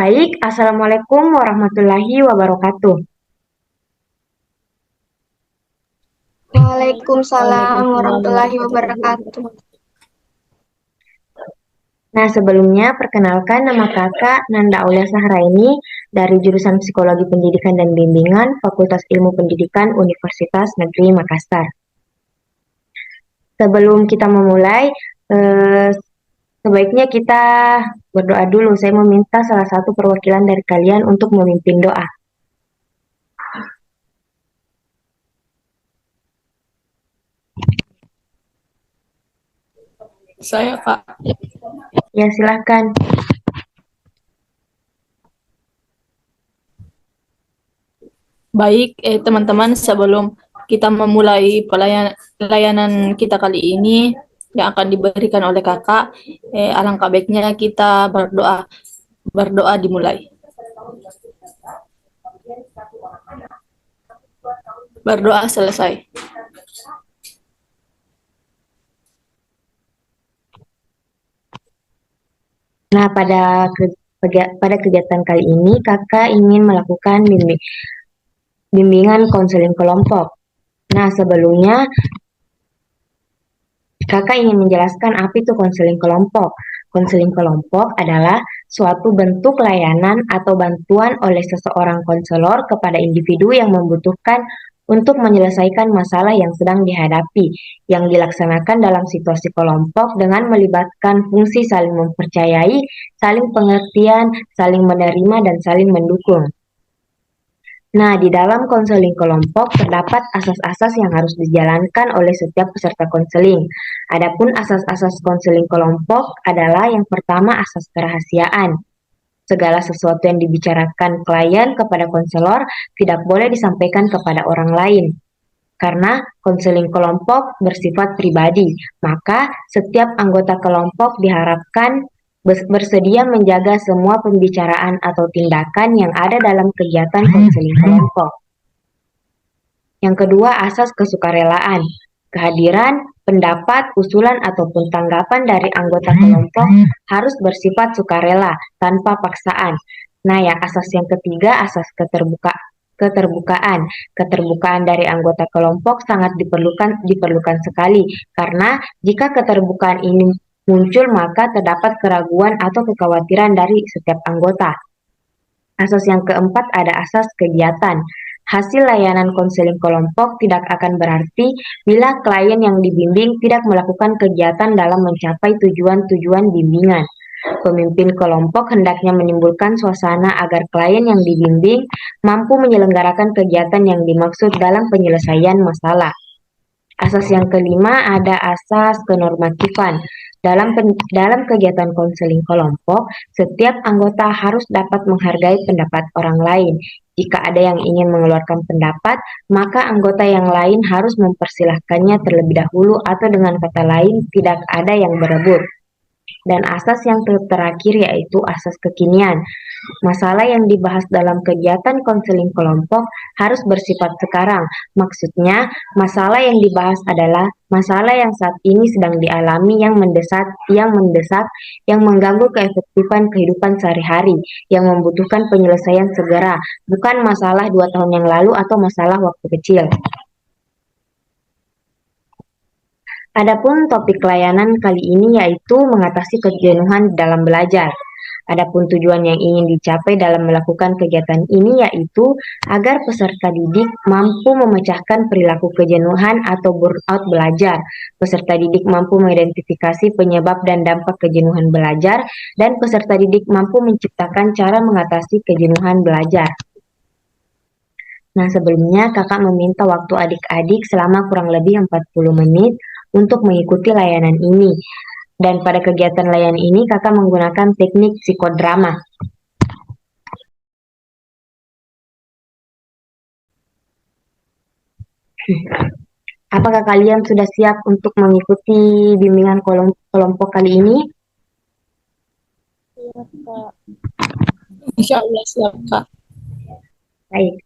Baik, Assalamualaikum warahmatullahi wabarakatuh. Waalaikumsalam Waalaikumsalam warahmatullahi warahmatullahi wabarakatuh. wabarakatuh. Nah, sebelumnya perkenalkan nama kakak Nanda Aulia Sahraini dari jurusan Psikologi Pendidikan dan Bimbingan Fakultas Ilmu Pendidikan Universitas Negeri Makassar. Sebelum kita memulai, eh, sebaiknya kita berdoa dulu. Saya meminta salah satu perwakilan dari kalian untuk memimpin doa. Saya Kak. Ya, silahkan. Baik, teman-teman, sebelum kita memulai pelayanan kita kali ini yang akan diberikan oleh Kakak, alangkah baiknya kita berdoa. Berdoa dimulai. Berdoa selesai. Nah, pada kegiatan kali ini kakak ingin melakukan bimbingan konseling kelompok. Nah, sebelumnya kakak ingin menjelaskan apa itu konseling kelompok. Konseling kelompok adalah suatu bentuk layanan atau bantuan oleh seseorang konselor kepada individu yang membutuhkan untuk menyelesaikan masalah yang sedang dihadapi, yang dilaksanakan dalam situasi kelompok dengan melibatkan fungsi saling mempercayai, saling pengertian, saling menerima, dan saling mendukung. Nah, di dalam konseling kelompok terdapat asas-asas yang harus dijalankan oleh setiap peserta konseling. Adapun asas-asas konseling kelompok adalah yang pertama asas kerahasiaan. Segala sesuatu yang dibicarakan klien kepada konselor tidak boleh disampaikan kepada orang lain. Karena konseling kelompok bersifat pribadi, maka setiap anggota kelompok diharapkan bersedia menjaga semua pembicaraan atau tindakan yang ada dalam kegiatan konseling kelompok. Yang kedua, asas kesukarelaan. Kehadiran, pendapat, usulan, ataupun tanggapan dari anggota kelompok harus bersifat sukarela, tanpa paksaan. Nah, yang asas yang ketiga, asas keterbukaan. Keterbukaan dari anggota kelompok sangat diperlukan sekali, karena jika keterbukaan ini muncul, maka terdapat keraguan atau kekhawatiran dari setiap anggota. Asas yang keempat ada asas kegiatan. Hasil layanan konseling kelompok tidak akan berarti bila klien yang dibimbing tidak melakukan kegiatan dalam mencapai tujuan-tujuan bimbingan. Pemimpin kelompok hendaknya menimbulkan suasana agar klien yang dibimbing mampu menyelenggarakan kegiatan yang dimaksud dalam penyelesaian masalah. Asas yang kelima ada asas kenormatifan. Dalam kegiatan konseling kelompok, setiap anggota harus dapat menghargai pendapat orang lain. Jika ada yang ingin mengeluarkan pendapat, maka anggota yang lain harus mempersilahkannya terlebih dahulu atau dengan kata lain tidak ada yang berebut. Dan asas yang terakhir yaitu asas kekinian. Masalah yang dibahas dalam kegiatan konseling kelompok harus bersifat sekarang. Maksudnya, masalah yang dibahas adalah masalah yang saat ini sedang dialami yang mendesak, yang mengganggu keefektifan kehidupan sehari-hari, yang membutuhkan penyelesaian segera, bukan masalah 2 tahun yang lalu atau masalah waktu kecil. Adapun topik layanan kali ini yaitu mengatasi kejenuhan dalam belajar. Adapun tujuan yang ingin dicapai dalam melakukan kegiatan ini yaitu agar peserta didik mampu memecahkan perilaku kejenuhan atau burnout belajar. Peserta didik mampu mengidentifikasi penyebab dan dampak kejenuhan belajar, dan peserta didik mampu menciptakan cara mengatasi kejenuhan belajar. Nah, sebelumnya kakak meminta waktu adik-adik selama kurang lebih 40 menit untuk mengikuti layanan ini. Dan pada kegiatan layanan ini kakak menggunakan teknik psikodrama. Apakah kalian sudah siap untuk mengikuti bimbingan kelompok kali ini? Iya, Kak. Insya Allah siap, Kak. Baik.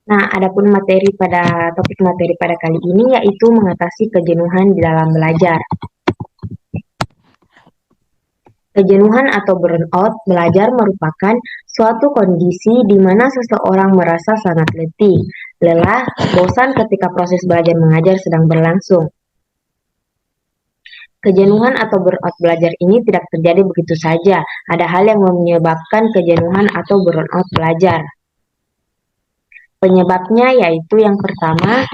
Nah, adapun topik materi pada kali ini yaitu mengatasi kejenuhan di dalam belajar. Kejenuhan atau burnout belajar merupakan suatu kondisi di mana seseorang merasa sangat letih, lelah, bosan ketika proses belajar mengajar sedang berlangsung. Kejenuhan atau burnout belajar ini tidak terjadi begitu saja. Ada hal yang menyebabkan kejenuhan atau burnout belajar. Penyebabnya yaitu yang pertama,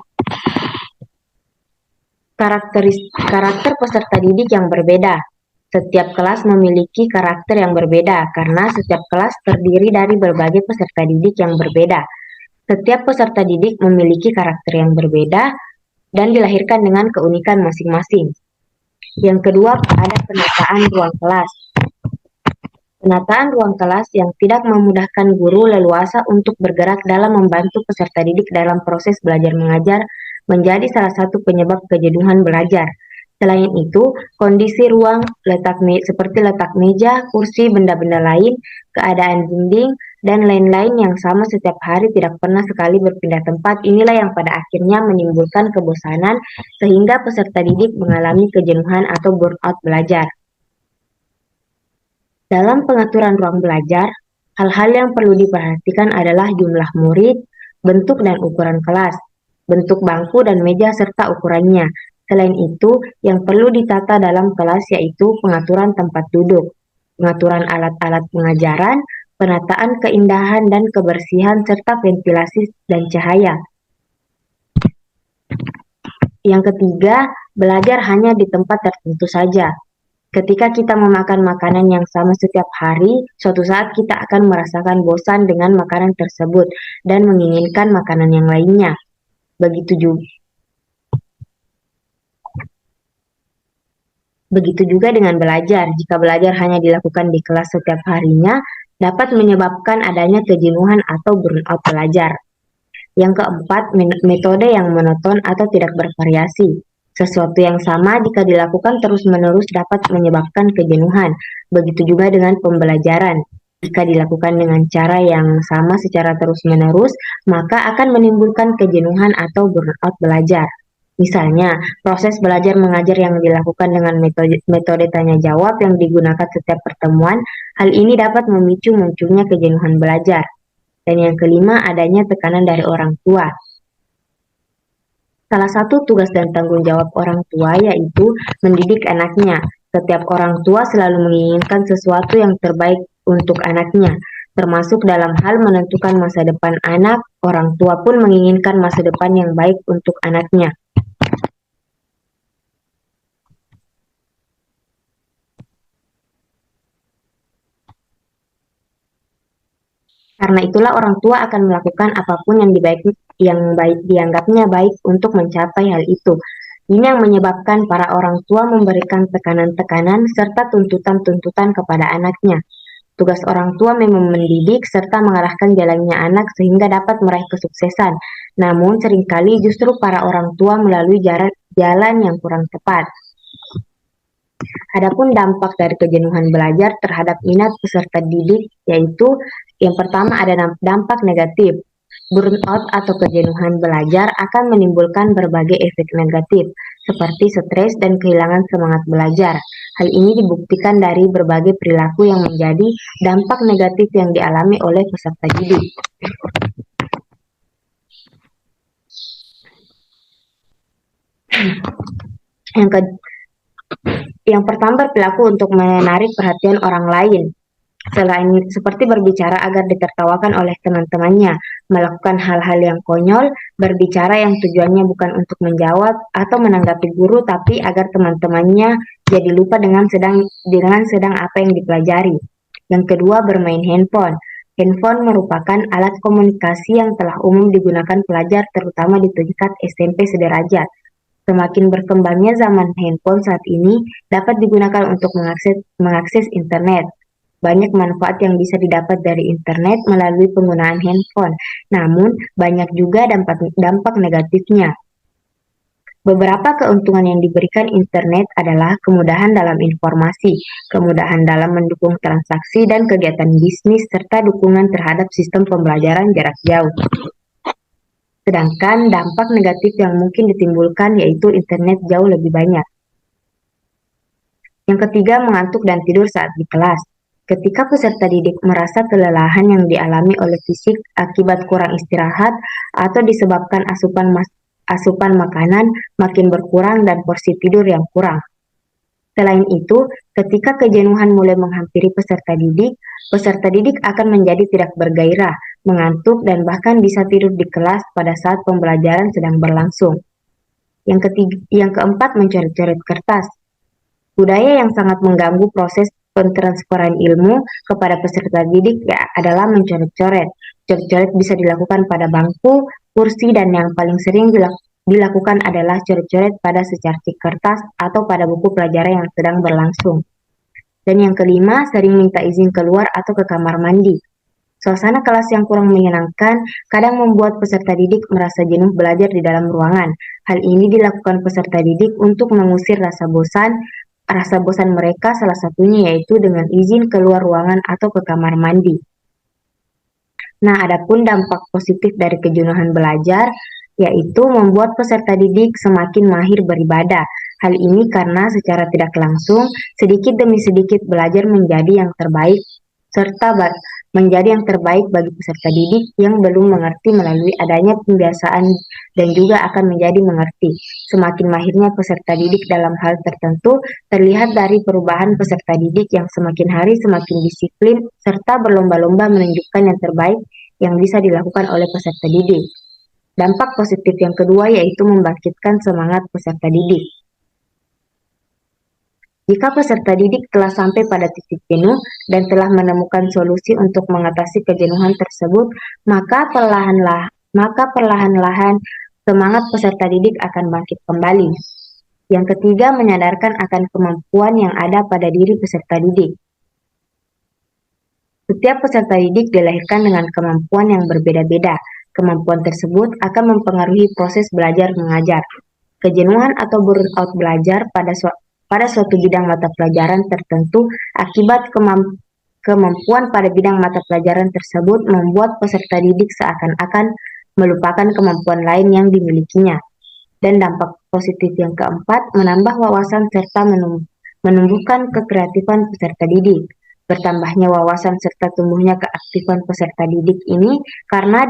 karakter peserta didik yang berbeda. Setiap kelas memiliki karakter yang berbeda karena setiap kelas terdiri dari berbagai peserta didik yang berbeda. Setiap peserta didik memiliki karakter yang berbeda dan dilahirkan dengan keunikan masing-masing. Yang kedua, ada penataan ruang kelas. Penataan ruang kelas yang tidak memudahkan guru leluasa untuk bergerak dalam membantu peserta didik dalam proses belajar mengajar menjadi salah satu penyebab kejenuhan belajar. Selain itu, kondisi ruang seperti letak meja, kursi, benda-benda lain, keadaan dinding, dan lain-lain yang sama setiap hari tidak pernah sekali berpindah tempat, inilah yang pada akhirnya menimbulkan kebosanan sehingga peserta didik mengalami kejenuhan atau burnout belajar. Dalam pengaturan ruang belajar, hal-hal yang perlu diperhatikan adalah jumlah murid, bentuk dan ukuran kelas, bentuk bangku dan meja serta ukurannya. Selain itu, yang perlu ditata dalam kelas yaitu pengaturan tempat duduk, pengaturan alat-alat pengajaran, penataan keindahan dan kebersihan, serta ventilasi dan cahaya. Yang ketiga, belajar hanya di tempat tertentu saja. Ketika kita memakan makanan yang sama setiap hari, suatu saat kita akan merasakan bosan dengan makanan tersebut dan menginginkan makanan yang lainnya. Begitu juga dengan belajar. Jika belajar hanya dilakukan di kelas setiap harinya, dapat menyebabkan adanya kejenuhan atau burnout belajar. Yang keempat, metode yang monoton atau tidak bervariasi. Sesuatu yang sama jika dilakukan terus-menerus dapat menyebabkan kejenuhan. Begitu juga dengan pembelajaran. Jika dilakukan dengan cara yang sama secara terus-menerus, maka akan menimbulkan kejenuhan atau burnout belajar. Misalnya, proses belajar mengajar yang dilakukan dengan metode tanya jawab yang digunakan setiap pertemuan, hal ini dapat memicu munculnya kejenuhan belajar. Dan yang kelima, adanya tekanan dari orang tua. Salah satu tugas dan tanggung jawab orang tua yaitu mendidik anaknya. Setiap orang tua selalu menginginkan sesuatu yang terbaik untuk anaknya, termasuk dalam hal menentukan masa depan anak. Orang tua pun menginginkan masa depan yang baik untuk anaknya. Karena itulah orang tua akan melakukan apapun yang dianggapnya baik untuk mencapai hal itu. Ini yang menyebabkan para orang tua memberikan tekanan-tekanan serta tuntutan-tuntutan kepada anaknya. Tugas orang tua memang mendidik serta mengarahkan jalannya anak sehingga dapat meraih kesuksesan. Namun seringkali justru para orang tua melalui jalan yang kurang tepat. Adapun dampak dari kejenuhan belajar terhadap minat peserta didik yaitu yang pertama ada dampak negatif. Burnout atau kejenuhan belajar akan menimbulkan berbagai efek negatif seperti stres dan kehilangan semangat belajar. Hal ini dibuktikan dari berbagai perilaku yang menjadi dampak negatif yang dialami oleh peserta didik. Yang pertama berperilaku untuk menarik perhatian orang lain. Selain seperti berbicara agar ditertawakan oleh teman-temannya, melakukan hal-hal yang konyol, berbicara yang tujuannya bukan untuk menjawab atau menanggapi guru, tapi agar teman-temannya jadi lupa dengan sedang apa yang dipelajari. Yang kedua, bermain handphone. Handphone merupakan alat komunikasi yang telah umum digunakan pelajar terutama di tingkat SMP sederajat. Semakin berkembangnya zaman handphone saat ini dapat digunakan untuk mengakses internet. Banyak manfaat yang bisa didapat dari internet melalui penggunaan handphone, namun banyak juga dampak negatifnya. Beberapa keuntungan yang diberikan internet adalah kemudahan dalam informasi, kemudahan dalam mendukung transaksi dan kegiatan bisnis, serta dukungan terhadap sistem pembelajaran jarak jauh. Sedangkan dampak negatif yang mungkin ditimbulkan yaitu internet jauh lebih banyak. Yang ketiga, mengantuk dan tidur saat di kelas. Ketika peserta didik merasa kelelahan yang dialami oleh fisik akibat kurang istirahat atau disebabkan asupan makanan makin berkurang dan porsi tidur yang kurang. Selain itu, ketika kejenuhan mulai menghampiri peserta didik akan menjadi tidak bergairah, mengantuk, dan bahkan bisa tidur di kelas pada saat pembelajaran sedang berlangsung. Yang keempat, mencoret-coret kertas. Budaya yang sangat mengganggu proses pentransferan ilmu kepada peserta didik adalah mencoret-coret. Coret-coret bisa dilakukan pada bangku, kursi, dan yang paling sering dilakukan adalah coret-coret pada secarcik kertas atau pada buku pelajaran yang sedang berlangsung. Dan yang kelima, sering minta izin keluar atau ke kamar mandi. Suasana kelas yang kurang menyenangkan kadang membuat peserta didik merasa jenuh belajar di dalam ruangan. Hal ini dilakukan peserta didik untuk mengusir rasa bosan mereka, salah satunya yaitu dengan izin keluar ruangan atau ke kamar mandi. Nah, adapun dampak positif dari kejenuhan belajar, yaitu membuat peserta didik semakin mahir beribadah. Hal ini karena secara tidak langsung, sedikit demi sedikit belajar menjadi yang terbaik, serta menjadi yang terbaik bagi peserta didik yang belum mengerti melalui adanya pembiasaan dan juga akan menjadi mengerti. Semakin mahirnya peserta didik dalam hal tertentu terlihat dari perubahan peserta didik yang semakin hari semakin disiplin serta berlomba-lomba menunjukkan yang terbaik yang bisa dilakukan oleh peserta didik. Dampak positif yang kedua yaitu membangkitkan semangat peserta didik. Jika peserta didik telah sampai pada titik jenuh dan telah menemukan solusi untuk mengatasi kejenuhan tersebut, maka perlahan-lahan semangat peserta didik akan bangkit kembali. Yang ketiga, menyadarkan akan kemampuan yang ada pada diri peserta didik. Setiap peserta didik dilahirkan dengan kemampuan yang berbeda-beda. Kemampuan tersebut akan mempengaruhi proses belajar mengajar. Kejenuhan atau burnout belajar pada suatu bidang mata pelajaran tertentu akibat kemampuan pada bidang mata pelajaran tersebut membuat peserta didik seakan-akan melupakan kemampuan lain yang dimilikinya. Dan dampak positif yang keempat, menambah wawasan serta menumbuhkan kekreatifan peserta didik. Bertambahnya wawasan serta tumbuhnya keaktifan peserta didik ini karena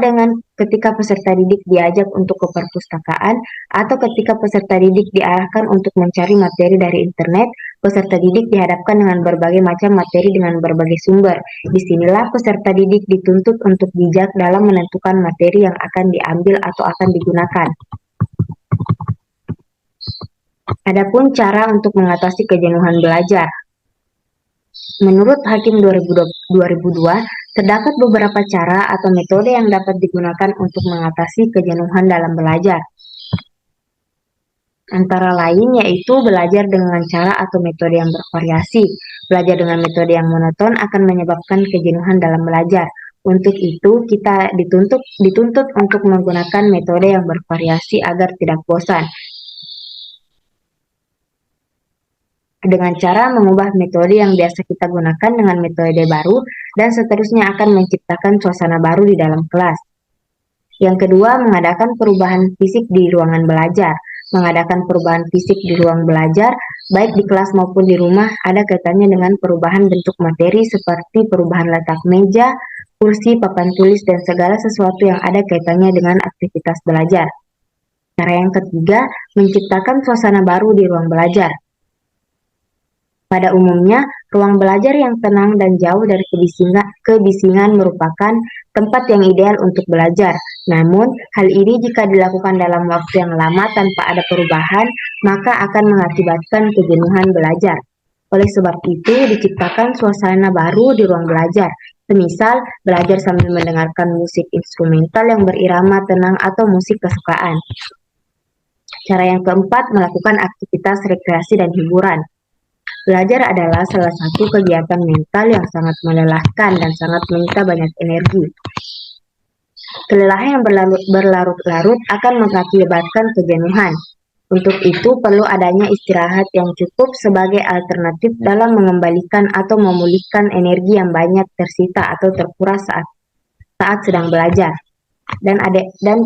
ketika peserta didik diajak untuk ke perpustakaan atau ketika peserta didik diarahkan untuk mencari materi dari internet, peserta didik dihadapkan dengan berbagai macam materi dengan berbagai sumber. Disinilah peserta didik dituntut untuk bijak dalam menentukan materi yang akan diambil atau akan digunakan. Adapun cara untuk mengatasi kejenuhan belajar. Menurut Hakim 2002, terdapat beberapa cara atau metode yang dapat digunakan untuk mengatasi kejenuhan dalam belajar. Antara lain yaitu belajar dengan cara atau metode yang bervariasi. Belajar dengan metode yang monoton akan menyebabkan kejenuhan dalam belajar. Untuk itu, kita dituntut untuk menggunakan metode yang bervariasi agar tidak bosan. Dengan cara mengubah metode yang biasa kita gunakan dengan metode baru dan seterusnya akan menciptakan suasana baru di dalam kelas. Yang kedua, mengadakan perubahan fisik di ruangan belajar. Mengadakan perubahan fisik di ruang belajar, baik di kelas maupun di rumah, ada kaitannya dengan perubahan bentuk materi seperti perubahan letak meja, kursi, papan tulis, dan segala sesuatu yang ada kaitannya dengan aktivitas belajar. Cara yang ketiga, menciptakan suasana baru di ruang belajar. Pada umumnya, ruang belajar yang tenang dan jauh dari kebisingan merupakan tempat yang ideal untuk belajar. Namun, hal ini jika dilakukan dalam waktu yang lama tanpa ada perubahan, maka akan mengakibatkan kejenuhan belajar. Oleh sebab itu, diciptakan suasana baru di ruang belajar. Semisal, belajar sambil mendengarkan musik instrumental yang berirama tenang atau musik kesukaan. Cara yang keempat, melakukan aktivitas rekreasi dan hiburan. Belajar adalah salah satu kegiatan mental yang sangat melelahkan dan sangat menyita banyak energi. Kelelahan yang berlarut-larut akan mengakibatkan kejenuhan. Untuk itu, perlu adanya istirahat yang cukup sebagai alternatif dalam mengembalikan atau memulihkan energi yang banyak tersita atau terkuras saat sedang belajar. Dan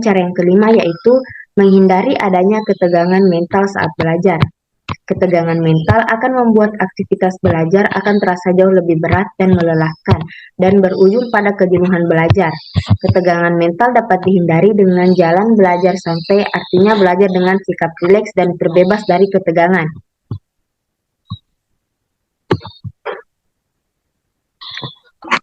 cara yang kelima yaitu menghindari adanya ketegangan mental saat belajar. Ketegangan mental akan membuat aktivitas belajar akan terasa jauh lebih berat dan melelahkan, dan berujung pada kejenuhan belajar. Ketegangan mental dapat dihindari dengan jalan belajar santai, artinya belajar dengan sikap rileks dan terbebas dari ketegangan.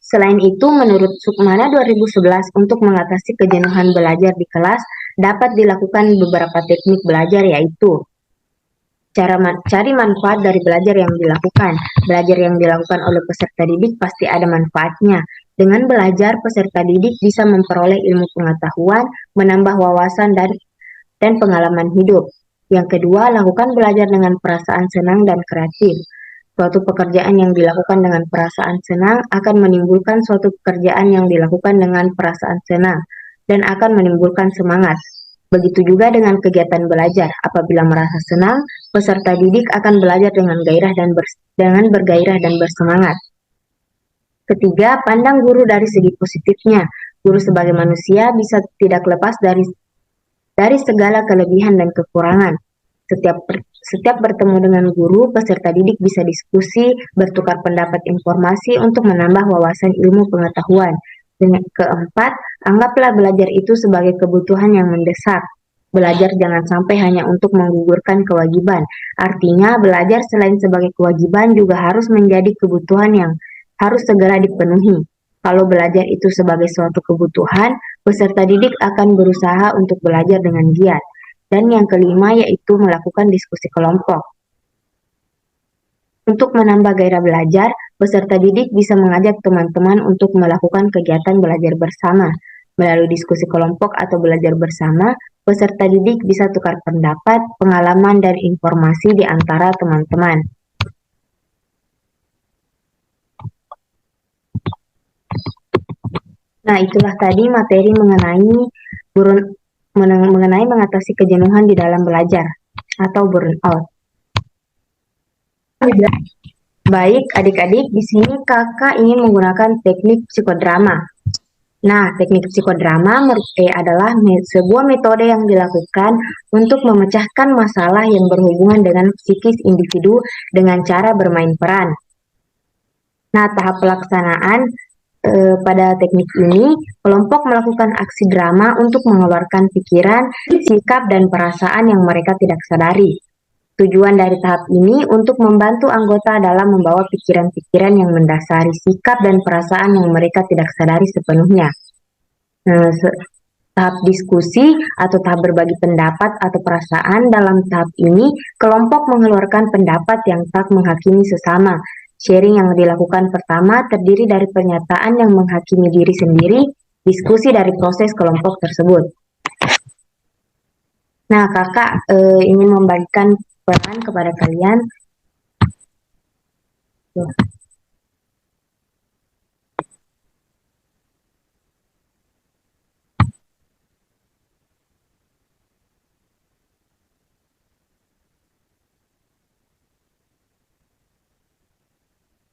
Selain itu, menurut Sukmana 2011, untuk mengatasi kejenuhan belajar di kelas, dapat dilakukan beberapa teknik belajar yaitu cari manfaat dari belajar yang dilakukan. Belajar yang dilakukan oleh peserta didik pasti ada manfaatnya. Dengan belajar, peserta didik bisa memperoleh ilmu pengetahuan, menambah wawasan dan pengalaman hidup. Yang kedua, lakukan belajar dengan perasaan senang dan kreatif. Suatu pekerjaan yang dilakukan dengan perasaan senang akan menimbulkan suatu pekerjaan yang dilakukan dengan perasaan senang dan akan menimbulkan semangat. Begitu juga dengan kegiatan belajar. Apabila merasa senang, peserta didik akan belajar dengan bergairah dan bersemangat. Ketiga, pandang guru dari segi positifnya. Guru sebagai manusia bisa tidak lepas dari segala kelebihan dan kekurangan. Setiap bertemu dengan guru, peserta didik bisa diskusi, bertukar pendapat informasi untuk menambah wawasan ilmu pengetahuan. Keempat, anggaplah belajar itu sebagai kebutuhan yang mendesak. Belajar jangan sampai hanya untuk menggugurkan kewajiban. Artinya, belajar selain sebagai kewajiban juga harus menjadi kebutuhan yang harus segera dipenuhi. Kalau belajar itu sebagai suatu kebutuhan, peserta didik akan berusaha untuk belajar dengan giat. Dan yang kelima yaitu melakukan diskusi kelompok. Untuk menambah gairah belajar, peserta didik bisa mengajak teman-teman untuk melakukan kegiatan belajar bersama. Melalui diskusi kelompok atau belajar bersama, peserta didik bisa tukar pendapat, pengalaman, dan informasi di antara teman-teman. Nah, itulah tadi materi mengenai mengatasi kejenuhan di dalam belajar atau burnout. Baik, adik-adik, di sini kakak ingin menggunakan teknik psikodrama. Nah, teknik psikodrama adalah sebuah metode yang dilakukan untuk memecahkan masalah yang berhubungan dengan psikis individu dengan cara bermain peran. Nah, tahap pelaksanaan pada teknik ini, kelompok melakukan aksi drama untuk mengeluarkan pikiran, sikap, dan perasaan yang mereka tidak sadari. Tujuan dari tahap ini untuk membantu anggota dalam membawa pikiran-pikiran yang mendasari sikap dan perasaan yang mereka tidak sadari sepenuhnya. Tahap diskusi atau tahap berbagi pendapat atau perasaan dalam tahap ini, kelompok mengeluarkan pendapat yang tak menghakimi sesama. Sharing yang dilakukan pertama terdiri dari pernyataan yang menghakimi diri sendiri, diskusi dari proses kelompok tersebut. Nah, kakak ingin membagikan peran kepada kalian.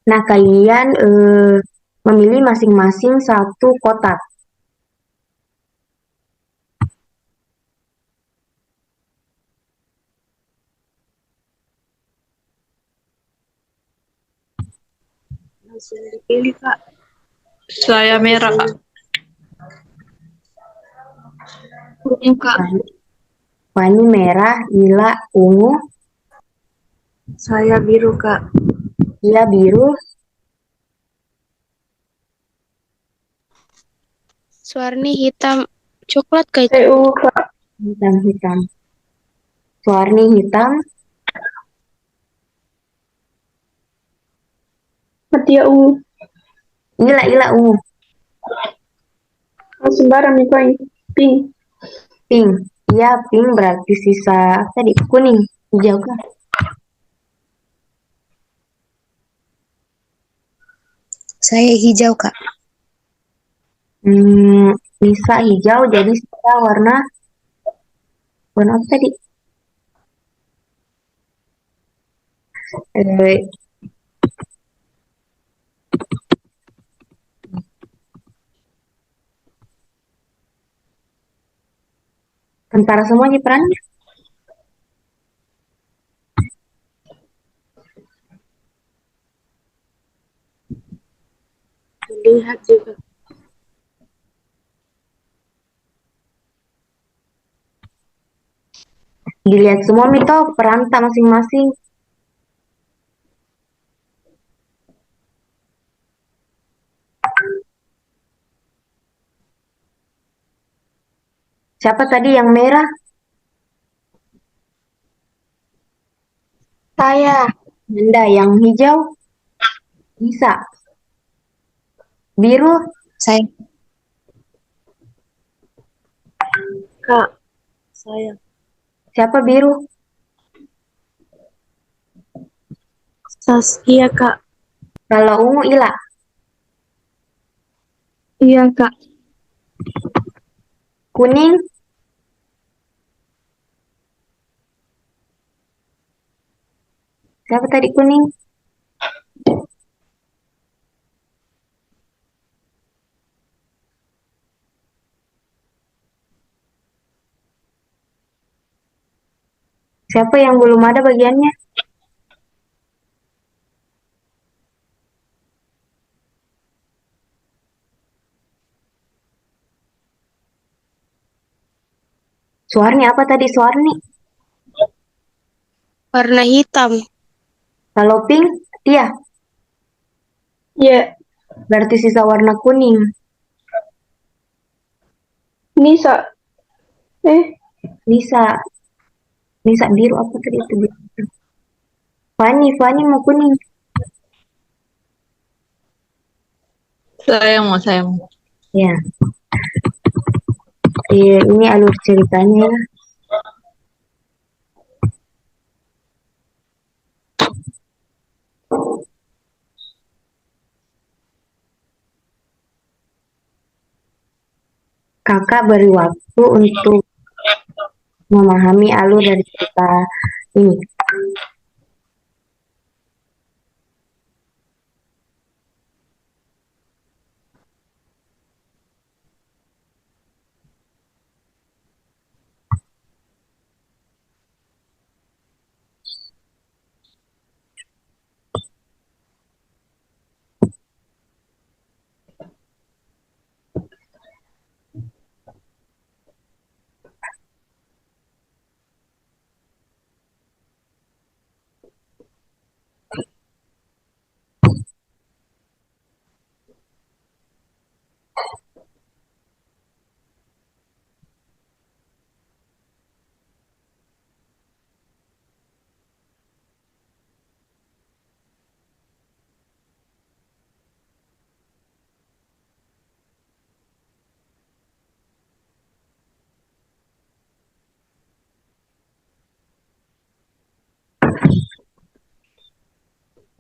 Nah, kalian memilih masing-masing satu kotak. Langsung dipilih, Kak. Saya merah, Kak. Kuning, Kak. Fani merah, Ila ungu, Saya biru, Kak. Ila biru, Suarni hitam coklat kayak Saya ungu, Kak. hitam. Suarni hitam, Matia ungu. Ila ungu, Sembarang nih, Pak. Pink. pink. Iya, pink berarti sisa tadi kuning, hijau kan? saya hijau, Kak. Sisa hijau jadi sisa warna apa tadi? Tentara semuanya perannya. Lihat juga. Dilihat semua Mito, peran tak masing-masing. Siapa tadi yang merah? Saya. Nanda. Yang hijau? Bisa. Biru? Saya. Kak. Saya. Siapa biru? Saskia, Kak. Kalau ungu Ila. Iya, Kak. Kuning? Siapa tadi kuning? Siapa yang belum ada bagiannya? Suarni apa tadi Suarni? Warna hitam. Kalau pink? Dia. Iya. Berarti sisa warna kuning. Nisa. Nisa. Nisa biru apa tadi itu biru? Fani mau kuning. Saya mau. Ya. Ini alur ceritanya ya. Kakak beri waktu untuk memahami alur dari cerita ini.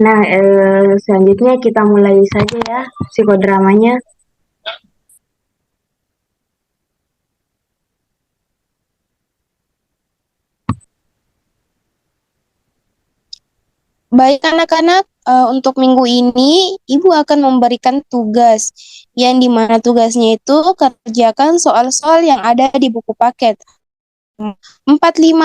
Nah, selanjutnya kita mulai saja ya psikodramanya. Baik anak-anak, untuk minggu ini Ibu akan memberikan tugas yang dimana tugasnya itu kerjakan soal-soal yang ada di buku paket 45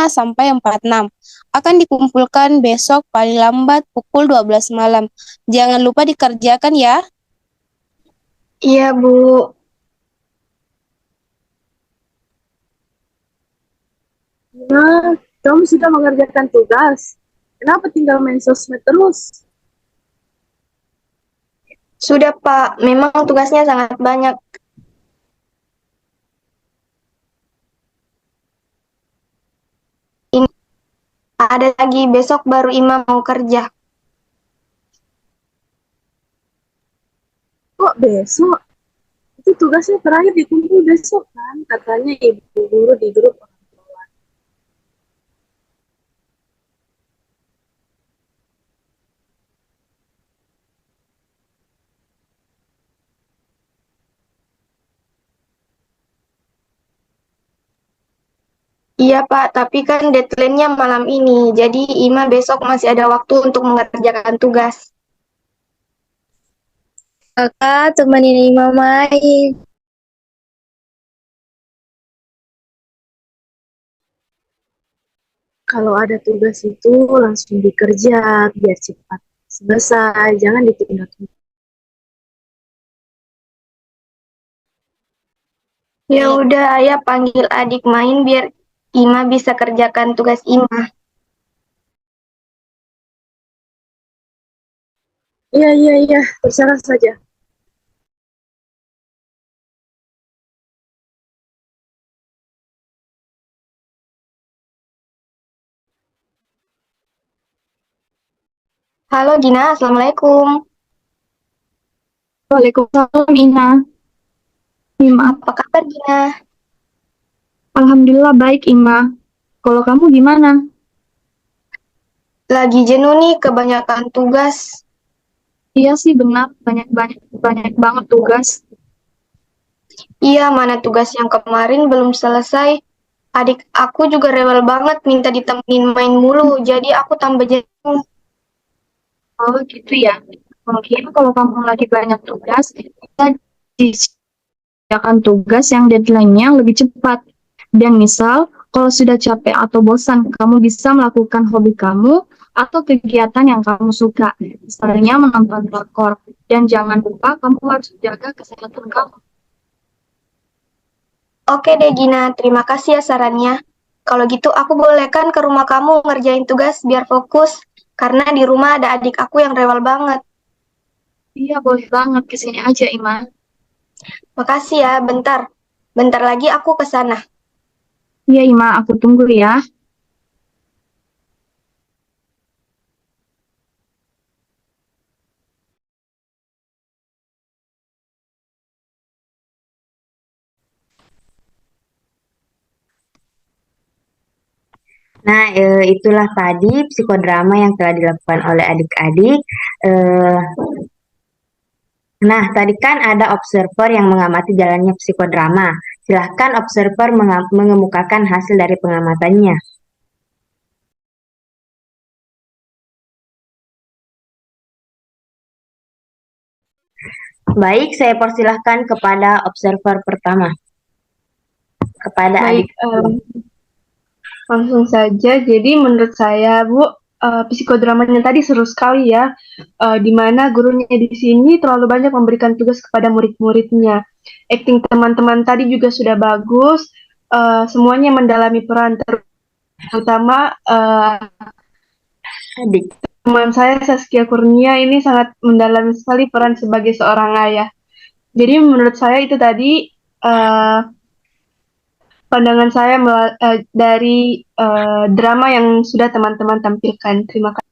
sampai 46. Akan dikumpulkan besok paling lambat pukul 12 malam. Jangan lupa dikerjakan ya. Iya, Bu. Nah, kamu sudah mengerjakan tugas. Kenapa tinggal main sosmed terus? Sudah, Pak. Memang tugasnya sangat banyak. Ini ada lagi besok baru Imam mau kerja. Kok besok? Itu tugasnya terakhir dikumpul besok kan? Katanya ibu guru di grup orang tua. Iya, Pak. Tapi kan deadline-nya malam ini. Jadi Ima besok masih ada waktu untuk mengerjakan tugas. Kakak, temenin Imam main. Kalau ada tugas itu langsung dikerja biar cepat selesai, jangan ditunda-tunda. Ya udah, ayah panggil adik main biar Ima bisa kerjakan tugas Ima. Iya, iya, iya, terserah saja. Halo Gina, Assalamualaikum. Waalaikumsalam Ina. Ima, Apa kabar Gina? Alhamdulillah baik Ima. Kalau kamu gimana? Lagi jenuh nih kebanyakan tugas. Iya sih benar, banyak banget tugas. Iya, mana tugas yang kemarin belum selesai. Adik aku juga rewel banget minta ditemenin main mulu, jadi aku tambah jenuh. Oh gitu ya. Mungkin kalau kamu lagi banyak tugas, kita disediakan tugas yang deadline-nya lebih cepat. Dan misal, kalau sudah capek atau bosan, kamu bisa melakukan hobi kamu atau kegiatan yang kamu suka. Misalnya menonton drakor. Dan jangan lupa kamu harus jaga kesehatan kamu. Oke deh Gina, terima kasih ya sarannya. Kalau gitu aku boleh kan ke rumah kamu ngerjain tugas biar fokus, karena di rumah ada adik aku yang rewel banget. Iya, boleh banget. Kesini aja, Iman. Makasih ya, bentar. Bentar lagi aku ke sana. Iya, Ima, aku tunggu ya. Nah, itulah tadi psikodrama yang telah dilakukan oleh adik-adik. Eh, nah, tadi kan ada observer yang mengamati jalannya psikodrama. Silahkan observer mengemukakan hasil dari pengamatannya. Baik, saya persilahkan kepada observer pertama. Kepada Baik, adik. langsung saja. Jadi menurut saya, Bu, psikodramanya tadi seru sekali ya, di mana gurunya di sini terlalu banyak memberikan tugas kepada murid-muridnya. Acting teman-teman tadi juga sudah bagus, semuanya mendalami peran, terutama Adik. teman saya Saskia Kurnia ini sangat mendalami sekali peran sebagai seorang ayah. Jadi menurut saya itu tadi pandangan saya dari drama yang sudah teman-teman tampilkan. Terima kasih.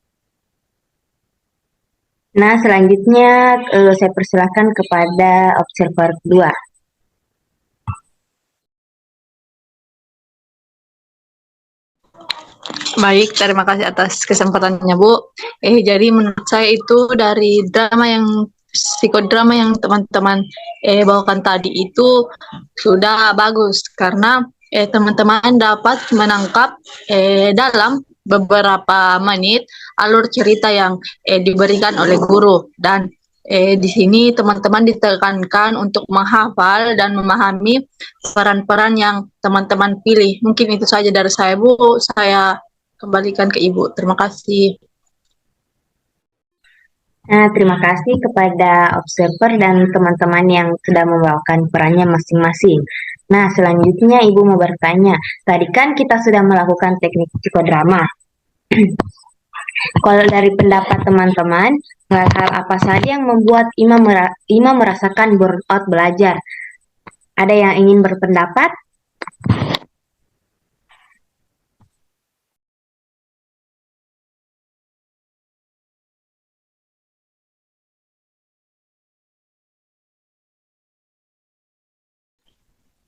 Nah, selanjutnya saya persilahkan kepada observer kedua. Baik, terima kasih atas kesempatannya, Bu. Jadi menurut saya itu dari drama yang psikodrama yang teman-teman bawakan tadi itu sudah bagus karena teman-teman dapat menangkap dalam beberapa menit alur cerita yang diberikan oleh guru dan di sini teman-teman ditekankan untuk menghafal dan memahami peran-peran yang teman-teman pilih. Mungkin itu saja dari saya, Bu. Saya kembalikan ke Ibu. Terima kasih. Nah, terima kasih kepada observer dan teman-teman yang sudah membawakan perannya masing-masing. Nah, selanjutnya Ibu mau bertanya. Tadi kan kita sudah melakukan teknik psikodrama. Kalau dari pendapat teman-teman, hal-hal apa saja yang membuat Ima merasakan burnout belajar? Ada yang ingin berpendapat?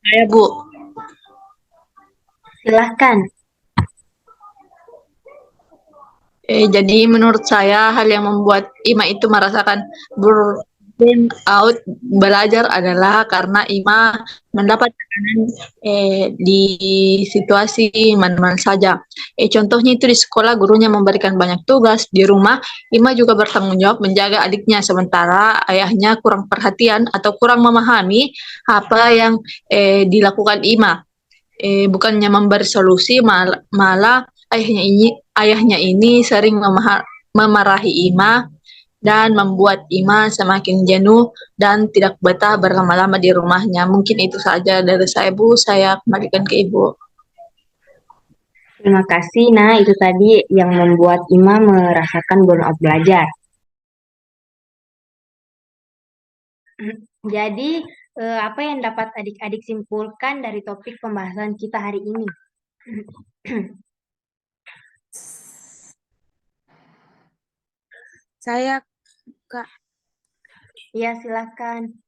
Saya, Bu. Silahkan. Jadi menurut saya hal yang membuat Ima itu merasakan burnout belajar adalah karena Ima mendapat tekanan di situasi mana-mana saja. Contohnya itu di sekolah gurunya memberikan banyak tugas, di rumah Ima juga bertanggung jawab menjaga adiknya sementara ayahnya kurang perhatian atau kurang memahami apa yang dilakukan Ima. Bukannya memberi solusi malah ayahnya ini sering memarahi Ima dan membuat Ima semakin jenuh dan tidak betah berlama-lama di rumahnya. Mungkin itu saja dari saya, Bu. Saya kembalikan ke Ibu. Terima kasih. Nah, itu tadi yang membuat Ima merasakan burnout belajar. Jadi, apa yang dapat adik-adik simpulkan dari topik pembahasan kita hari ini? Saya, Kak. Ya, silakan.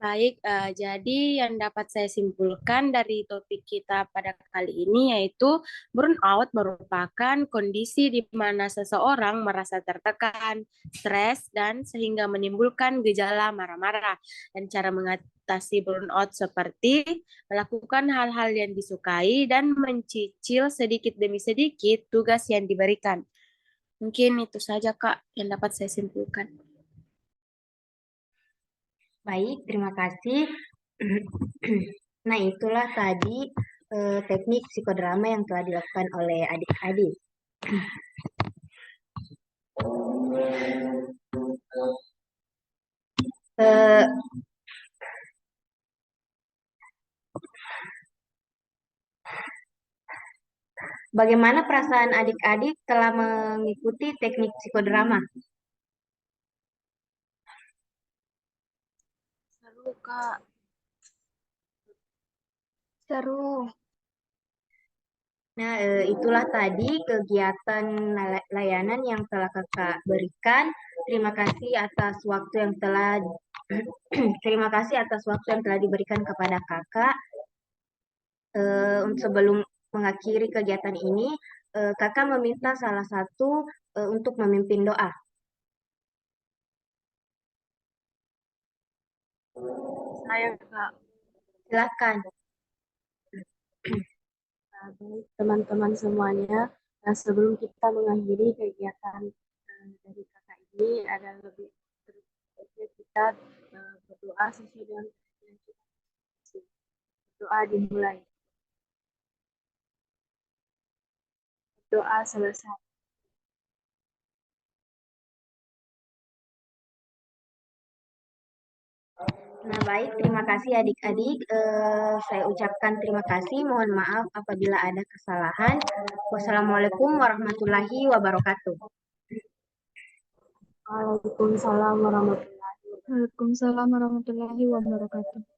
Baik, jadi yang dapat saya simpulkan dari topik kita pada kali ini yaitu burnout merupakan kondisi di mana seseorang merasa tertekan, stres, dan sehingga menimbulkan gejala marah-marah. Dan cara mengatasi burnout seperti melakukan hal-hal yang disukai dan mencicil sedikit demi sedikit tugas yang diberikan. Mungkin itu saja, Kak, yang dapat saya simpulkan. Baik, terima kasih. Nah, itulah tadi teknik psikodrama yang telah dilakukan oleh adik-adik. Eh, Bagaimana perasaan adik-adik telah mengikuti teknik psikodrama? Seru, Kak. Seru. Nah, itulah tadi kegiatan layanan yang telah kakak berikan. Terima kasih atas waktu yang telah terima kasih atas waktu yang telah diberikan kepada kakak. Sebelum mengakhiri kegiatan ini, kakak meminta salah satu untuk memimpin doa. Saya, Kak. Silakan. Baik, teman-teman semuanya. Nah, sebelum kita mengakhiri kegiatan dari kakak ini, ada lebih baiknya kita berdoa sesuai dengan yang kita kasih. Doa dimulai. Doa selesai. Nah, baik, terima kasih adik-adik. Saya ucapkan terima kasih. Mohon maaf apabila ada kesalahan. Wassalamualaikum warahmatullahi wabarakatuh. Waalaikumsalam warahmatullahi wabarakatuh. Waalaikumsalam warahmatullahi wabarakatuh.